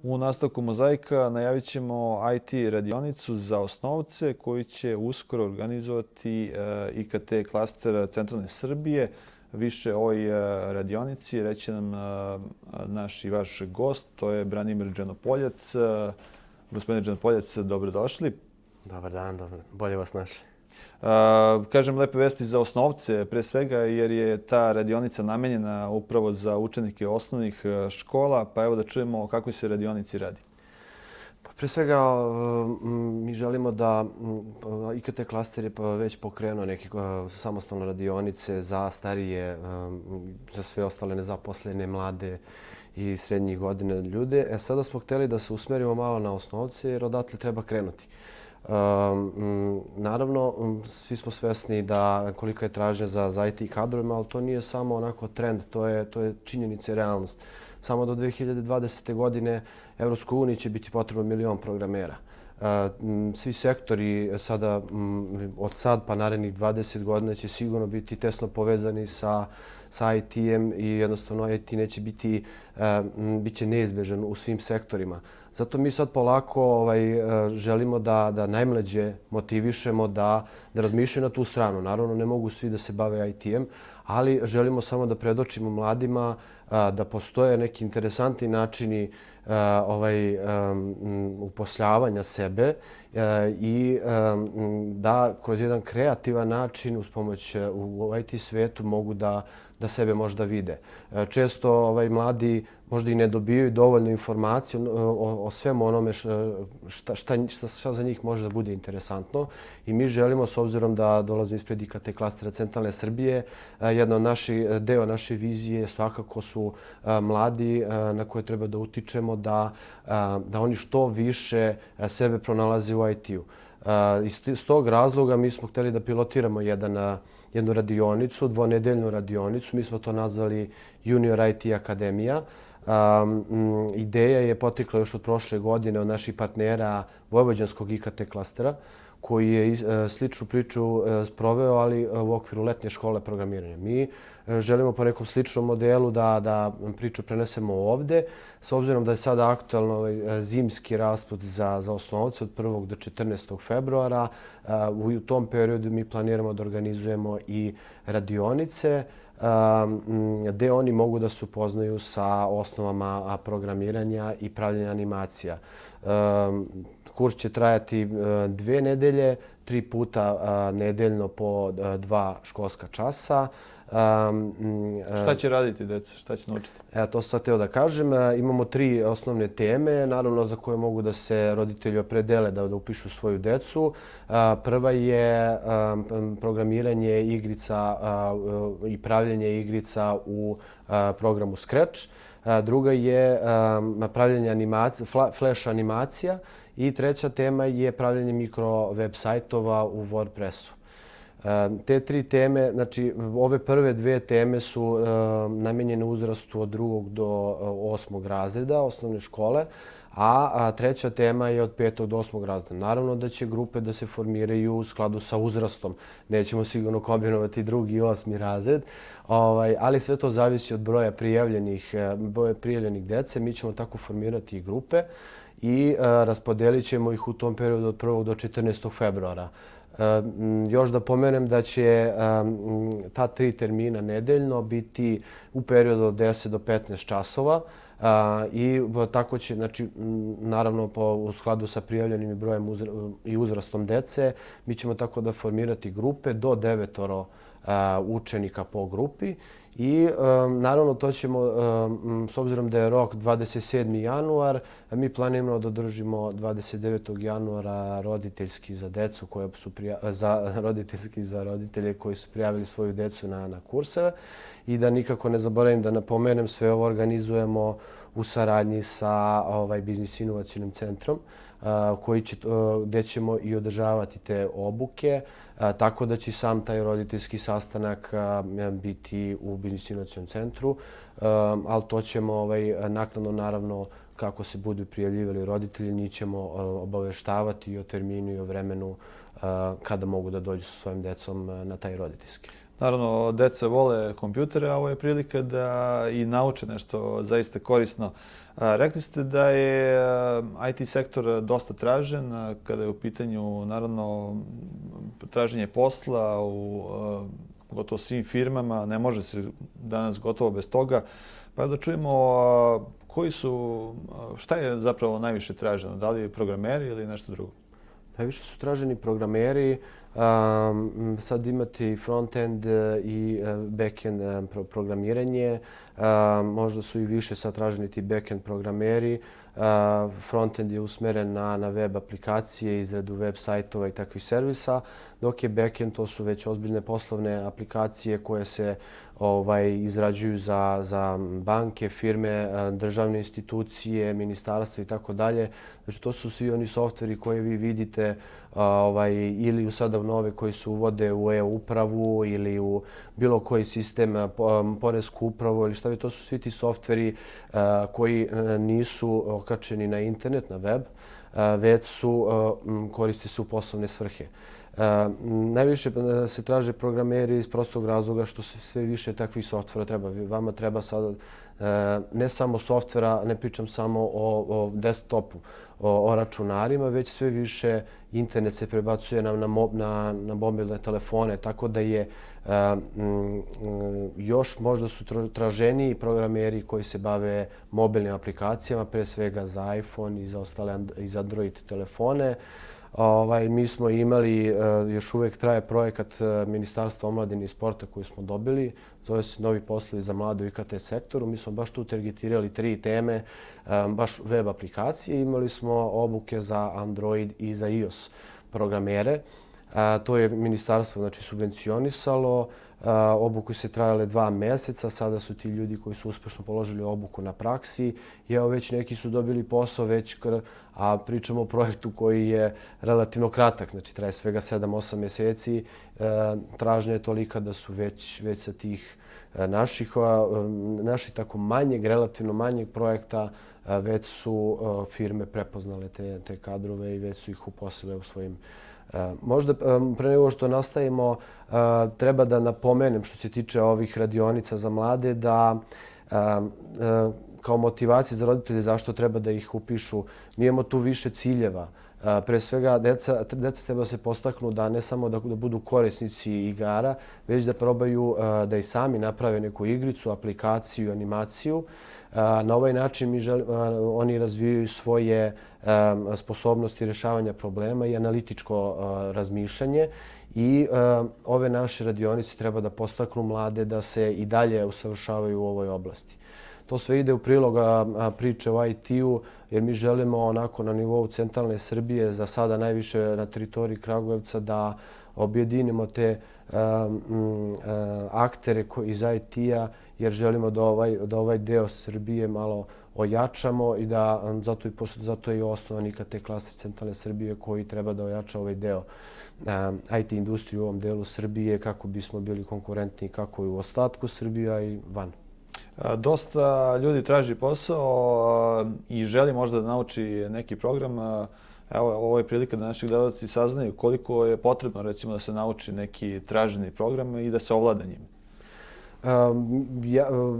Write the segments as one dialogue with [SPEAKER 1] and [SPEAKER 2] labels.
[SPEAKER 1] U nastavku Mozaika najavit ćemo IT radionicu za osnovce koju će uskoro organizovati IKT klaster Centralne Srbije. Više o ovoj radionici reći nam naš i vaš gost, to je Branimir Dženopoljac. Gospodine Dženopoljac, dobrodošli.
[SPEAKER 2] Dobar dan, bolje vas našli.
[SPEAKER 1] Kažem lepe vesti za osnovce, pre svega jer je ta radionica namenjena upravo za učenike osnovnih škola, pa evo da čujemo o kakvoj se radionici radi.
[SPEAKER 2] Pre svega mi želimo da IKT klaster je već pokrenuo neke samostalne radionice za starije, za sve ostale nezaposlene, mlade i srednjih godina ljude. Sada smo htjeli da se usmerimo malo na osnovce jer odatle treba krenuti. Naravno, svi smo svesni da kolika je tražnja za IT kadrovima, ali to nije samo onako trend, to je činjenica i realnost. Samo do 2020. godine EU će biti potrebno 1 milion programera. Svi sektori sada, od sad pa narednih 20 godina će sigurno biti tesno povezani sa IT-em i jednostavno IT neće bit će neizbježan u svim sektorima. Zato mi sad polako želimo da najmlađe motivišemo da razmišljaju na tu stranu. Naravno, ne mogu svi da se bave IT-em, ali želimo samo da predočimo mladima da postoje neki interesantni načini uposljavanja sebe i da kroz jedan kreativan način uz pomoć u IT svetu mogu da sebe možda vide. Često mladi možda i ne dobijaju dovoljno informaciju o svemu onome šta za njih može da bude interesantno. I mi želimo, s obzirom da dolazimo ispred IKT klastera Centralne Srbije, deo naše vizije svakako su mladi na koje treba da utičemo da oni što više sebe pronalaze u IT-u. Iz tog razloga mi smo htjeli da pilotiramo jednu radionicu, dvonedeljnu radionicu. Mi smo to nazvali Junior IT Akademija. Ideja je potekla još od prošle godine od naših partnera Vojvođanskog IKT klastera koji je sličnu priču sproveo, ali u okviru letnje škole programiranja. Mi želimo po nekom sličnom modelu da priču prenesemo ovde, s obzirom da je sada aktualno zimski rasput za osnovce od 1. do 14. februara. U tom periodu mi planiramo da organizujemo i radionice gde oni mogu da se upoznaju sa osnovama programiranja i pravljenja animacija. Kurs će trajati 2 nedelje, 3 puta nedeljno po 2 školska časa.
[SPEAKER 1] Šta će raditi deca? Šta će naučiti?
[SPEAKER 2] To sam htio da kažem. Imamo 3 osnovne teme, naravno za koje mogu da se roditelji opredele da upišu svoju decu. Prva je programiranje igrica i pravljenje igrica u programu Scratch. Druga je pravljenje flash animacija. I treća tema je pravljenje mikro web sajtova u WordPressu. Te 3 teme, znači ove prve 2 teme su namenjene uzrastu od 2. do 8. razreda osnovne škole, a treća tema je od 5. do 8. razreda. Naravno da će grupe da se formiraju u skladu sa uzrastom. Nećemo sigurno kombinovati 2. i 8. razred, ali sve to zavisi od broja prijavljenih dece. Mi ćemo tako formirati i grupe i raspodelit ćemo ih u tom periodu od 1. do 14. februara. Još da pomenem da će ta 3 termina nedeljno biti u periodu od 10 do 15 časova i tako će, znači, naravno u skladu sa prijavljenim brojem i uzrastom dece, mi ćemo tako da formirati grupe do 9 učenika po grupi. I naravno to ćemo, s obzirom da je rok 27. januar, mi planiramo da održimo 29. januara roditeljski za decu roditeljski za roditelje koji su prijavili svoju decu na kurseve. I da nikako ne zaboravim da napomenem, sve ovo organizujemo u saradnji sa Biznis inovacijnim centrom gdje ćemo i održavati te obuke, tako da će sam taj roditeljski sastanak biti u Biznis inovacijnom centru, ali to ćemo naknadno, naravno, kako se budu prijavljivali roditelji, njih ćemo obaveštavati i o terminu i o vremenu kada mogu da dođu sa svojim decom na taj roditeljski.
[SPEAKER 1] Naravno, deca vole kompjutere, a ovo je prilika da i nauče nešto zaista korisno. Rekli ste da je IT sektor dosta tražen kada je u pitanju, naravno, traženje posla u gotovo svim firmama. Ne može se danas gotovo bez toga. Pa da čujemo šta je zapravo najviše traženo? Da li programeri ili nešto drugo?
[SPEAKER 2] Najviše su traženi programeri. Sad imate i front-end i back-end programiranje. Možda su i više sad traženi ti back-end programeri. Front-end je usmeren na web aplikacije, izradu web sajtova i takvih servisa, dok je back-end to su već ozbiljne poslovne aplikacije koje se izrađuju za banke, firme, državne institucije, ministarstva i tako dalje. Znači to su svi oni softveri koje vi vidite ili sada nove koji se uvode u e-upravu ili u bilo koji sistem, poresku upravu ili šta bi, to su svi ti softveri koji nisu okačeni na internet, na web, već koriste se u poslovne svrhe. Najviše se traže programeri iz prostog razloga što se sve više takvih softvera treba. Vama treba sada ne samo softvera, ne pričam samo o desktopu, o računarima, već sve više internet se prebacuje na mobilne telefone, tako da je još možda su traženiji programeri koji se bave mobilnim aplikacijama, pre svega za iPhone i za ostale i za Android telefone. Mi smo imali, još uvijek traje projekat Ministarstva omladine i sporta koji smo dobili. Zove se Novi poslovi za mlade u IKT sektoru. Mi smo baš tu targetirali 3 teme, baš web aplikacije. Imali smo obuke za Android i za iOS programere. To je ministarstvo subvencionisalo. Obuku se trajale 2 mjeseca. Sada su ti ljudi koji su uspješno položili obuku na praksi. I evo već neki su dobili posao, a pričamo o projektu koji je relativno kratak. Znači traje svega 7-8 mjeseci. Tražnja je tolika da su već sa tih naših tako relativno manjeg projekta već su firme prepoznale te kadrove i već su ih uposlile u svojim. Možda pre nego što nastavimo treba da napomenem što se tiče ovih radionica za mlade da kao motivacija za roditelje zašto treba da ih upišu. Mi imamo tu više ciljeva. Pre svega, deca treba da se postaknu da ne samo da budu korisnici igara, već da probaju da i sami naprave neku igricu, aplikaciju, animaciju. Na ovaj način oni razvijaju svoje sposobnosti rješavanja problema i analitičko razmišljanje. I ove naše radionice treba da postaknu mlade da se i dalje usavršavaju u ovoj oblasti. To sve ide u prilog priče o IT-u jer mi želimo onako na nivou centralne Srbije, za sada najviše na teritoriji Kragujevca, da objedinimo te aktere iz IT-a jer želimo da ovaj deo Srbije malo ojačamo i da zato je i osnovan IKT klaster centralne Srbije koji treba da ojača ovaj deo IT industriju u ovom delu Srbije kako bismo bili konkurentni kako i u ostatku Srbije, a i van.
[SPEAKER 1] Dosta ljudi traži posao i želi možda da nauči neki program. Evo, ovo je prilika da naši gledalci saznaju koliko je potrebno recimo da se nauči neki traženi program i da se ovlada njim.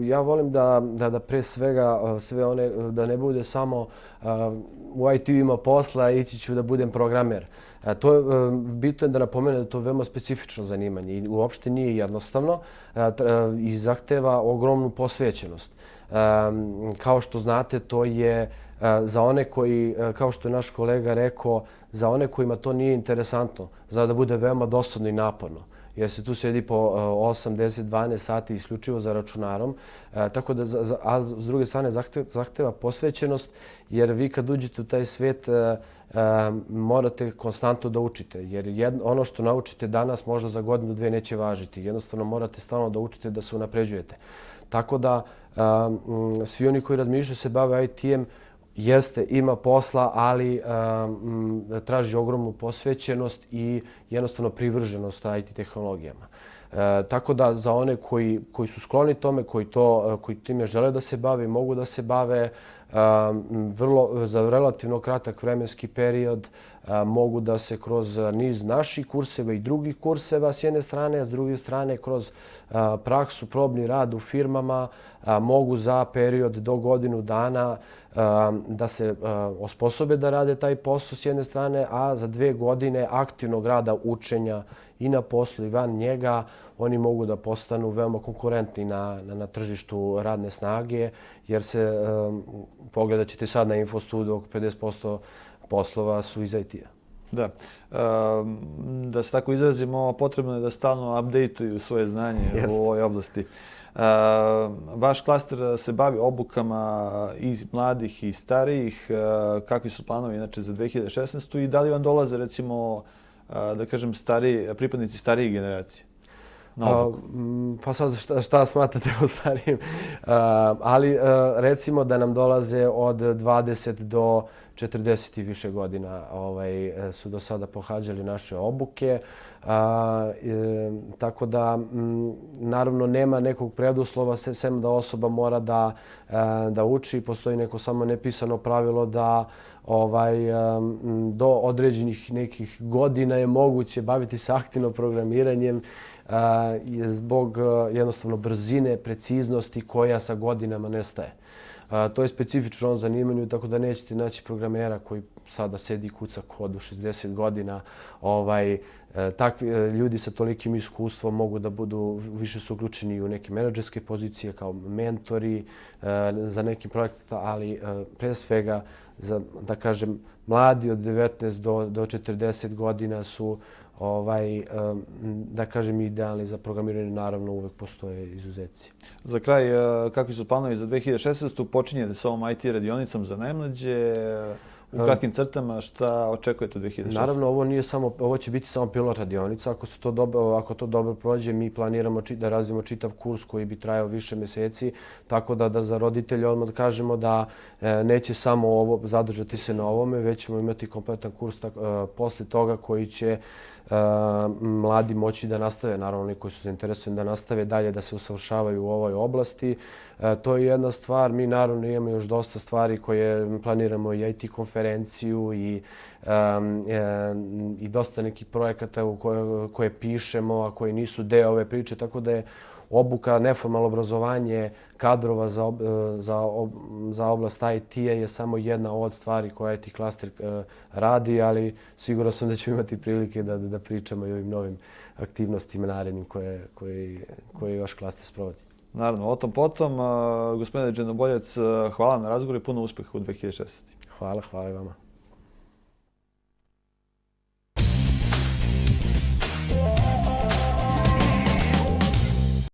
[SPEAKER 2] Ja volim da pre svega sve one, da ne bude samo u IT-u ima posla, ići ću da budem programer. Bitno je da napomenem da je to veoma specifično zanimanje i uopšte nije jednostavno i zahteva ogromnu posvećenost. Kao što znate, to je za one koji, kao što je naš kolega rekao, za one kojima to nije interesantno, zna da bude veoma dosadno i naporno. Jer se tu sedi po 8, 10, 12 sati isključivo za računarom. Tako da, a s druge strane, zahteva posvećenost, jer vi kad uđete u taj svet morate konstantno da učite. Jer ono što naučite danas možda za godinu, 2 neće važiti. Jednostavno morate stalno da učite da se unapređujete. Tako da svi oni koji razmišljaju se bave IT-em, ima posla, ali traži ogromnu posvećenost i jednostavno privrženost IT tehnologijama. Tako da za one koji su skloni tome, koji time žele da se bave i mogu da se bave, za relativno kratak vremenski period mogu da se kroz niz naših kurseva i drugih kurseva s jedne strane, a s druge strane kroz praksu, probni rad u firmama mogu za period do godinu dana da se osposobe da rade taj posao s jedne strane, a za 2 godine aktivnog rada učenja i na poslu i van njega oni mogu da postanu veoma konkurentni na tržištu radne snage, jer se, pogledat ćete sad na Infostudiju, oko 50% poslova su iz IT-a.
[SPEAKER 1] Da. Da se tako izrazimo, potrebno je da stalno updateuju svoje znanje u ovoj oblasti. Vaš klaster se bavi obukama i mladih i starijih. Kakvi su planovi inače za 2016. i da li vam dolaze recimo, da kažem, pripadnici starijih generacija?
[SPEAKER 2] Pa sad šta smatrate po starijim? Ali recimo da nam dolaze od 20 do 40 i više godina su do sada pohađali naše obuke. Tako da naravno nema nekog preduslova sem da osoba mora da uči. Postoji neko samo nepisano pravilo da do određenih nekih godina je moguće baviti se aktivno programiranjem zbog jednostavno brzine, preciznosti koja sa godinama nestaje. To je specifično ovom zanimanju, tako da nećete naći programera koji sada sedi i kuca kod u 60 godina. Takvi ljudi sa tolikim iskustvom mogu da budu, više su uključeni u neke menadžerske pozicije kao mentori za nekim projektima, ali pre svega, da kažem, mladi od 19 do 40 godina su da kažem idealni za programiranje, naravno uvek postoje izuzeci.
[SPEAKER 1] Za kraj, kakvi su planovi za 2016. Počinjete sa ovom IT radionicom za najmlađe. U kratkim crtama, šta očekujete u 2016?
[SPEAKER 2] Naravno, ovo će biti samo pilot radionica. Ako to dobro prođe, mi planiramo da razvijemo čitav kurs koji bi trajao više meseci, tako da za roditelje odmah kažemo da neće samo zadržati se na ovome, već ćemo imati kompletan kurs posle toga koji će mladi moći da nastave, naravno oni koji su zainteresovani da nastave dalje da se usavršavaju u ovoj oblasti. To je jedna stvar. Mi naravno imamo još dosta stvari koje planiramo, i IT konferenciju i dosta nekih projekata koje pišemo, a koji nisu deo ove priče, tako da je obuka, neformalno obrazovanje kadrova za oblast IT-a je samo jedna od stvari koja IT klaster radi, ali siguran sam da ćemo imati prilike da pričamo i o ovim novim aktivnostima narednim koje vaš klaster sprovodi.
[SPEAKER 1] Naravno, o tom potom. Gospodine Đenoboljac, hvala vam na razgovoru i puno uspeha u 2016.
[SPEAKER 2] Hvala i vama.